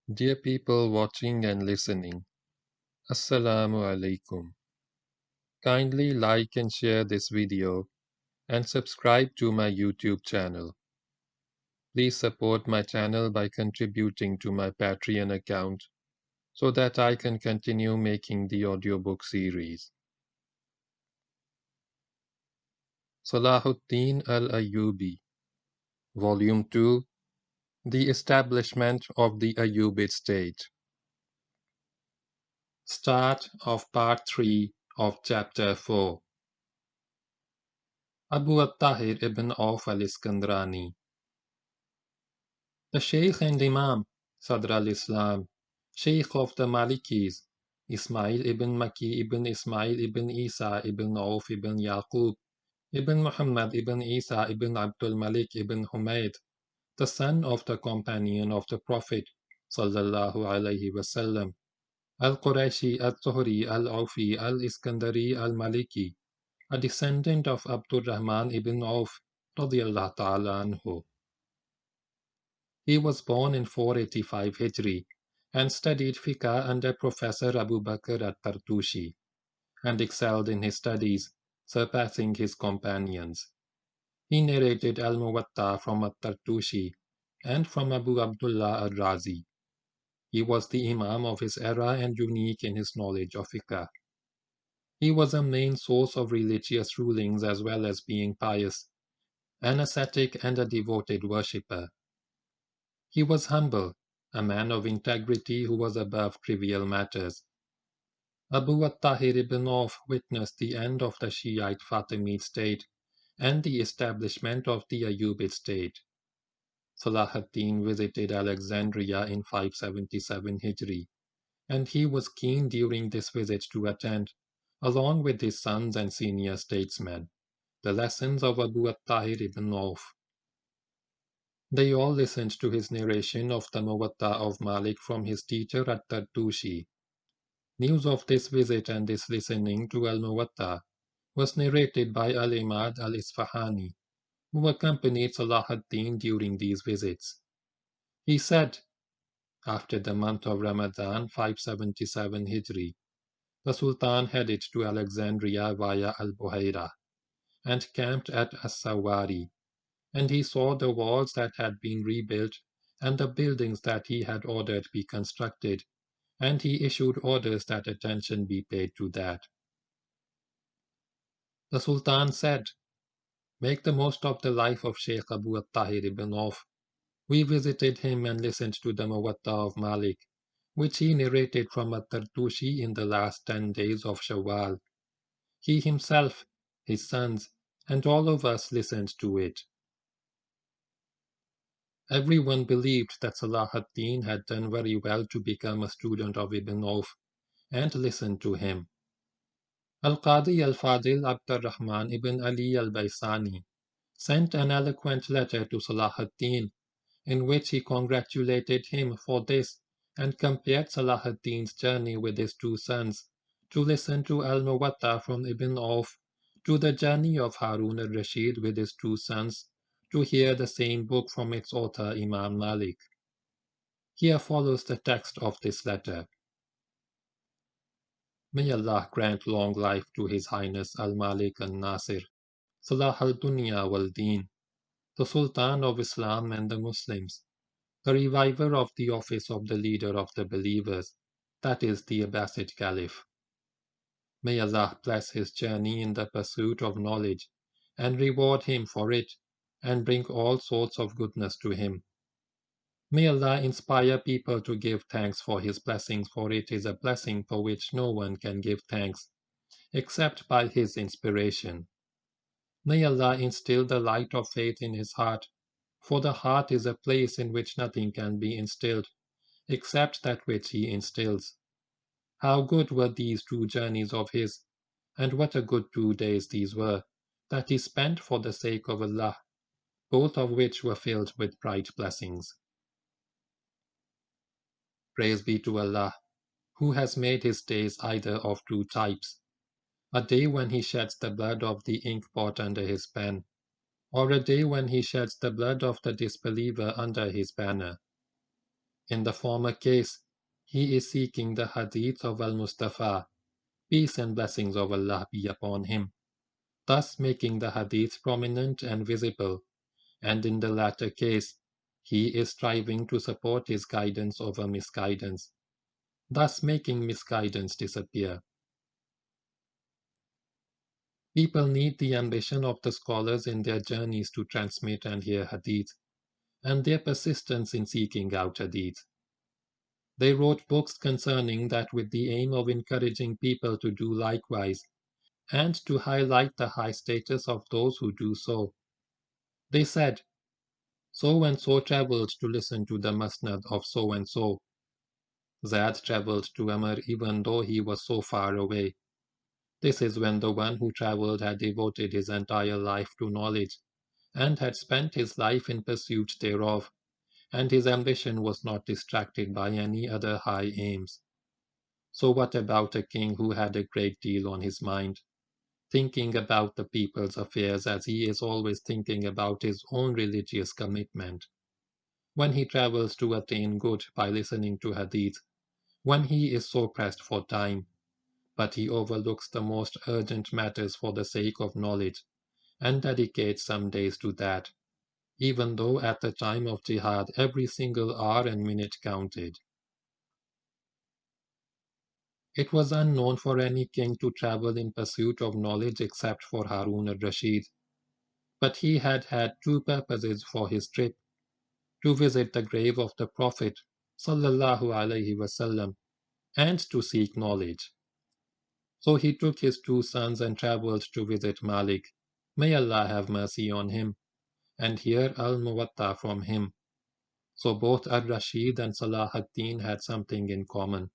Dear people watching and listening, Assalamu alaikum. Kindly like and share this video and subscribe to my YouTube channel. Please support my channel by contributing to my Patreon account so that I can continue making the audiobook series. Salahuddin al-Ayubi, Volume 2, The Establishment of the Ayyubid State. Start of Part 3 of Chapter 4. Abu at-Tahir ibn Auf al-Iskandrani. The Sheikh and Imam, Sadr al-Islam, Sheikh of the Malikis, Ismail ibn Maki ibn Ismail ibn Isa ibn Auf ibn Yaqub ibn Muhammad ibn Isa ibn Abdul Malik ibn Humayd, the son of the companion of the Prophet sallallahu alaihi wasallam, al-Qurayshi al-Zuhri al-Aufi al-Iskandari al-Maliki, a descendant of Abdul Rahman ibn Auf radiyallahu ta'ala anhu. He was born in 485 Hijri and studied fiqh under Professor Abu Bakr at-Tartushi, and excelled in his studies, surpassing his companions. He narrated al-Muwatta from at-Tartushi and from Abu Abdullah al-Razi. He was the Imam of his era and unique in his knowledge of fiqh. He was a main source of religious rulings as well as being pious, an ascetic and a devoted worshipper. He was humble, a man of integrity who was above trivial matters. Abu at-Tahir ibn Auf witnessed the end of the Shiite Fatimid state and the establishment of the Ayyubid state. Salahuddin visited Alexandria in 577 Hijri, and he was keen during this visit to attend, along with his sons and senior statesmen, the lessons of Abu at-Tahir ibn Auf. They all listened to his narration of the Muwatta of Malik from his teacher at-Tartushi. News of this visit and this listening to al-Muwatta was narrated by al-Imad al-Isfahani, who accompanied Salahuddin during these visits. He said, after the month of Ramadan 577 Hijri, the Sultan headed to Alexandria via al-Buhaira and camped at as-Sawari, and he saw the walls that had been rebuilt and the buildings that he had ordered be constructed, and he issued orders that attention be paid to that. The Sultan said, "Make the most of the life of Sheikh Abu at-Tahir ibn Auf." We visited him and listened to the Muwatta of Malik, which he narrated from at-Tartushi in the last 10 days of Shawwal. He himself, his sons, and all of us listened to it. Everyone believed that Salahuddin had done very well to become a student of Ibn Auf, and listened to him. Al-Qadi al-Fadil Abdurrahman ibn Ali al-Baysani sent an eloquent letter to Salahuddin, in which he congratulated him for this and compared Salahuddin's journey with his two sons to listen to al-Muwatta from Ibn Auf, to the journey of Harun al-Rashid with his two sons to hear the same book from its author Imam Malik. Here follows the text of this letter. May Allah grant long life to His Highness Al-Malik al-Nasir, Salah al-Dunya wal-Deen, the Sultan of Islam and the Muslims, the reviver of the office of the leader of the believers, that is the Abbasid Caliph. May Allah bless his journey in the pursuit of knowledge, and reward him for it, and bring all sorts of goodness to him. May Allah inspire people to give thanks for his blessings, for it is a blessing for which no one can give thanks, except by his inspiration. May Allah instill the light of faith in his heart, for the heart is a place in which nothing can be instilled, except that which he instills. How good were these 2 journeys of his, and what a good 2 days these were, that he spent for the sake of Allah, both of which were filled with bright blessings. Praise be to Allah, who has made his days either of 2 types, a day when he sheds the blood of the ink-pot under his pen, or a day when he sheds the blood of the disbeliever under his banner. In the former case, he is seeking the hadith of al-Mustafa, peace and blessings of Allah be upon him, thus making the hadith prominent and visible, and in the latter case, he is striving to support his guidance over misguidance, thus making misguidance disappear. People need the ambition of the scholars in their journeys to transmit and hear hadith, and their persistence in seeking out hadith. They wrote books concerning that with the aim of encouraging people to do likewise, and to highlight the high status of those who do so. They said, so and so traveled to listen to the musnad of so and so. Zad traveled to Amr even though he was so far away. This is when the one who traveled had devoted his entire life to knowledge, and had spent his life in pursuit thereof, and his ambition was not distracted by any other high aims. So what about a king who had a great deal on his mind, thinking about the people's affairs as he is always thinking about his own religious commitment? When he travels to attain good by listening to hadith, when he is so pressed for time, but he overlooks the most urgent matters for the sake of knowledge, and dedicates some days to that, even though at the time of jihad every single hour and minute counted. It was unknown for any king to travel in pursuit of knowledge except for Harun al-Rashid, but he had had two purposes for his trip: to visit the grave of the Prophet sallallahu alaihi wasallam, and to seek knowledge. So he took his two sons and traveled to visit Malik, may Allah have mercy on him, and hear al-Muwatta from him. So both al-Rashid and Salahaddin had something in common: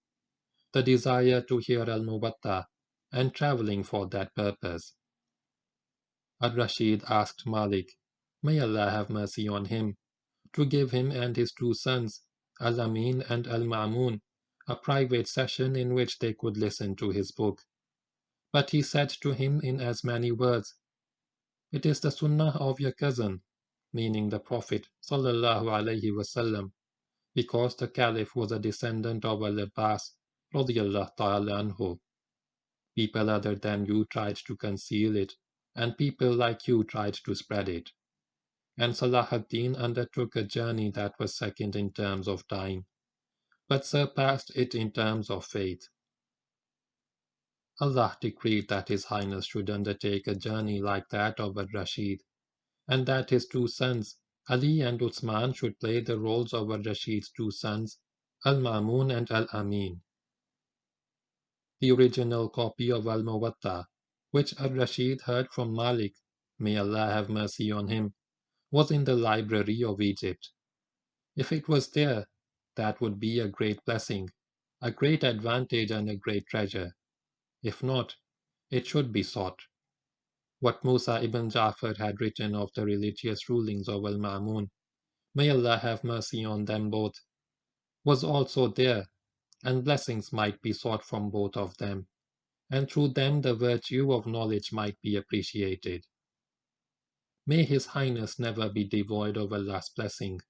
the desire to hear al-Muwatta, and traveling for that purpose. Al-Rashid asked Malik, may Allah have mercy on him, to give him and his two sons, al-Amin and al-Ma'mun, a private session in which they could listen to his book. But he said to him in as many words, it is the sunnah of your cousin, meaning the Prophet sallallahu alaihi wasallam, because the Caliph was a descendant of al-Abbas radiyallahu ta'ala anhu. People other than you tried to conceal it, and people like you tried to spread it. And Salahaddin undertook a journey that was second in terms of time, but surpassed it in terms of faith. Allah decreed that His Highness should undertake a journey like that of al-Rashid, and that his two sons, Ali and Uthman, should play the roles of al-Rashid's two sons, al-Ma'mun and al-Amin. The original copy of al-Muwatta, which al-Rashid heard from Malik, may Allah have mercy on him, was in the library of Egypt. If it was there, that would be a great blessing, a great advantage and a great treasure. If not, it should be sought. What Musa ibn Ja'far had written of the religious rulings of al-Ma'mun, may Allah have mercy on them both, was also there, and blessings might be sought from both of them, and through them the virtue of knowledge might be appreciated. May His Highness never be devoid of Allah's blessing,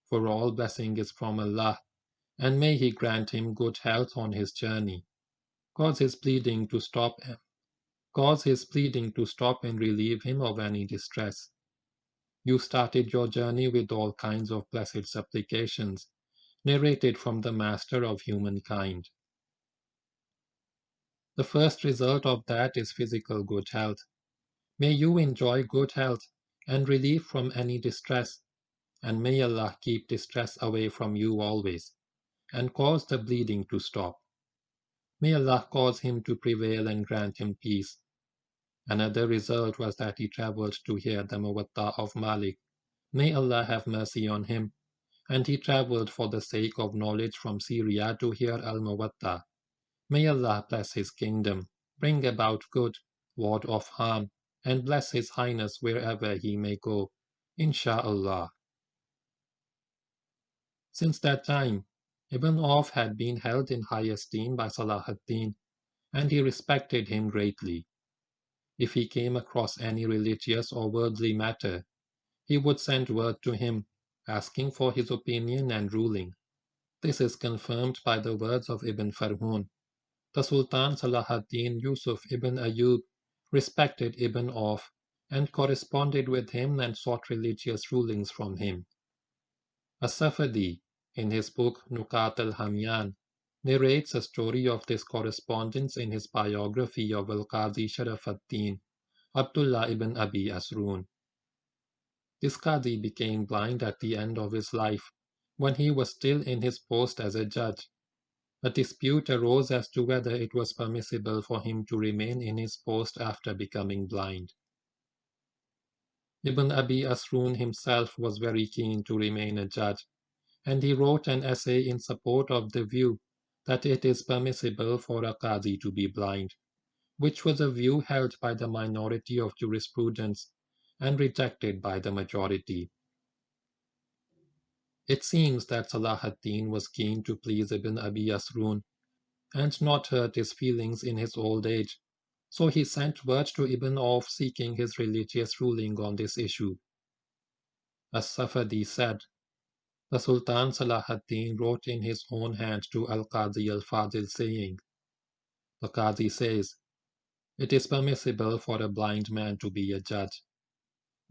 for all blessing is from Allah, and may He grant him good health on his journey. Cause his pleading to stop and relieve him of any distress. You started your journey with all kinds of blessed supplications, narrated from the Master of humankind. The first result of that is physical good health. May you enjoy good health and relief from any distress, and may Allah keep distress away from you always, and cause the bleeding to stop. May Allah cause him to prevail and grant him peace. Another result was that he traveled to hear the Muwatta of Malik. May Allah have mercy on him, and he traveled for the sake of knowledge from Syria to hear al-Muwatta. May Allah bless his kingdom, bring about good, ward off harm, and bless His Highness wherever he may go, insha'Allah. Since that time, Ibn Auf had been held in high esteem by Salahaddin, and he respected him greatly. If he came across any religious or worldly matter, he would send word to him, asking for his opinion and ruling. This is confirmed by the words of Ibn Farhun. The Sultan Salahaddin Yusuf ibn Ayub respected Ibn Auf and corresponded with him and sought religious rulings from him. As-Safadi, in his book Nukat al-Hamyan, narrates a story of this correspondence in his biography of al-Qadi Sharafuddin, Abdullah ibn Abi Asrun. This Qadi became blind at the end of his life, when he was still in his post as a judge. A dispute arose as to whether it was permissible for him to remain in his post after becoming blind. Ibn Abi Asrun himself was very keen to remain a judge, and he wrote an essay in support of the view that it is permissible for a Qadi to be blind, which was a view held by the minority of jurisprudents and rejected by the majority. It seems that Salahuddin was keen to please Ibn Abi Asrun and not hurt his feelings in his old age, so he sent word to Ibn Auf seeking his religious ruling on this issue. As-Safadi said, the Sultan Salahuddin wrote in his own hand to Al-Qadi al-Fadil saying, the Qadi says, it is permissible for a blind man to be a judge.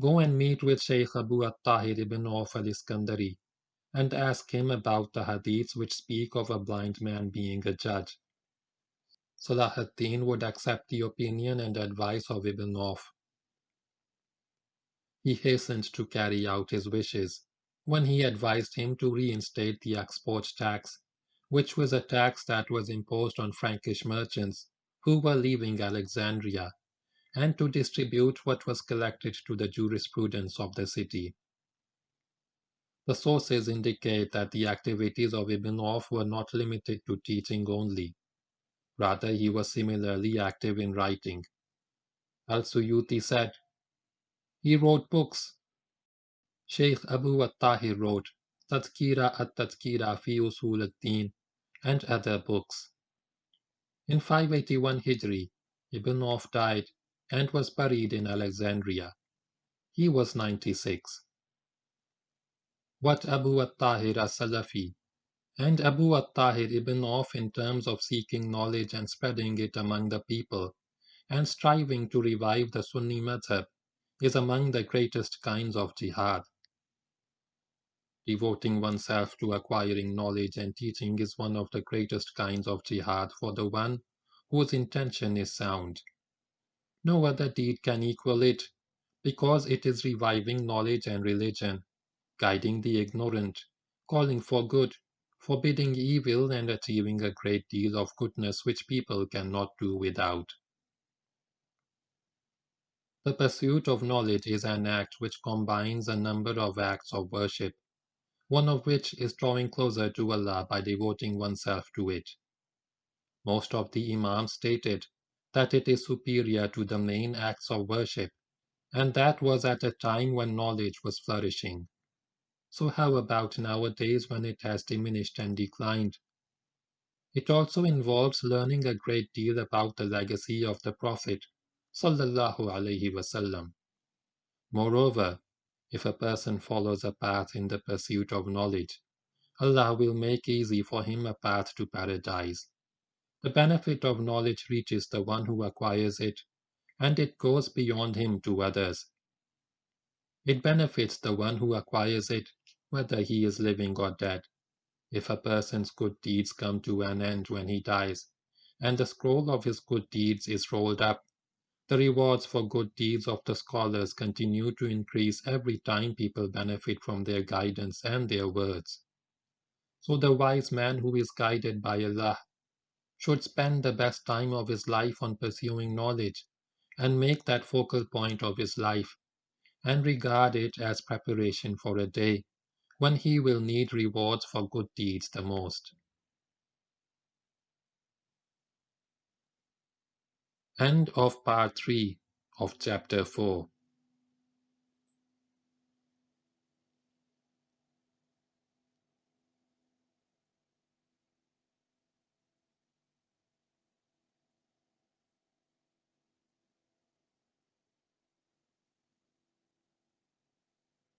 Go and meet with Shaykh Abu at-Tahir ibn Auf al-Iskandari and ask him about the hadiths which speak of a blind man being a judge. Salahuddin would accept the opinion and advice of Ibn Auf. He hastened to carry out his wishes when he advised him to reinstate the export tax, which was a tax that was imposed on Frankish merchants who were leaving Alexandria, and to distribute what was collected to the jurisprudents of the city. The sources indicate that the activities of Ibn Auf were not limited to teaching only. Rather, he was similarly active in writing. Al-Suyuti said, he wrote books. Sheikh Abu at-Tahir wrote Tadhkira at-Tadhkira fi Usul ad-Deen and other books. In 581 Hijri, Ibn Auf died and was buried in Alexandria. He was 96. What Abu at-Tahir as-Salafi and Abu at-Tahir ibn Auf in terms of seeking knowledge and spreading it among the people and striving to revive the Sunni madhab is among the greatest kinds of jihad. Devoting oneself to acquiring knowledge and teaching is one of the greatest kinds of jihad for the one whose intention is sound. No other deed can equal it, because it is reviving knowledge and religion, guiding the ignorant, calling for good, forbidding evil, and achieving a great deal of goodness which people cannot do without. The pursuit of knowledge is an act which combines a number of acts of worship, one of which is drawing closer to Allah by devoting oneself to it. Most of the Imams stated that it is superior to the main acts of worship, and that was at a time when knowledge was flourishing. So how about nowadays when it has diminished and declined? It also involves learning a great deal about the legacy of the Prophet sallallahu alaihi wasallam. Moreover, if a person follows a path in the pursuit of knowledge, Allah will make easy for him a path to paradise. The benefit of knowledge reaches the one who acquires it, and it goes beyond him to others. It benefits the one who acquires it, whether he is living or dead. If a person's good deeds come to an end when he dies, and the scroll of his good deeds is rolled up, the rewards for good deeds of the scholars continue to increase every time people benefit from their guidance and their words. So the wise man who is guided by Allah should spend the best time of his life on pursuing knowledge and make that focal point of his life and regard it as preparation for a day when he will need rewards for good deeds the most. End of part 3 of chapter 4.